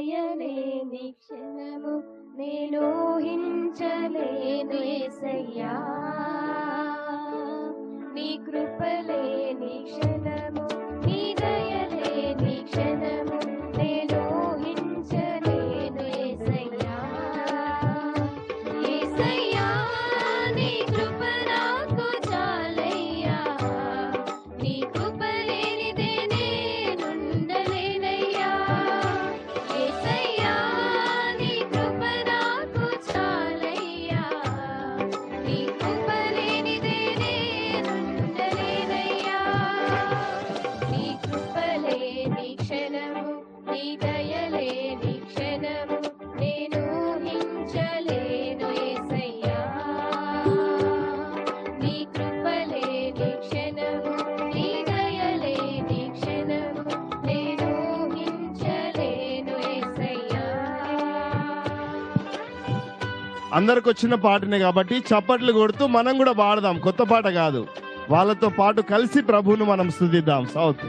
దయలేని క్షణము నేను ఊహించలేను యేసయ్యా. నీ కృపలేని క్షణము, నీ దయలేని క్షణము నేను ఊహించలేను యేసయ్యా. యేసయ్యా నీ కృప నాకు చాలయ్యా, నీ కృప లేనిదే నేనుండలేనయ్యా. యేసయ్యా నీ కృప నాకు చాలయ్యా, నీ కృప లేనిదే నేనుండలేనయ్యా. నీ కృప లేని క్షణము, నీ దయలేని క్షణము నేను ఊహించలేను యేసయ్యా. నీ కృప లేని క్షణము, నీ దయలేని క్షణము నేను ఊహించలేను యేసయ్యా. అందరికి వచ్చిన పాటనే కాబట్టి చప్పట్లు కొడుతూ మనం కూడా పాడదాం. కొత్త పాట కాదు, వాళ్ళతో పాటు కలిసి ప్రభువును మనం స్తుతిద్దాం. సౌత్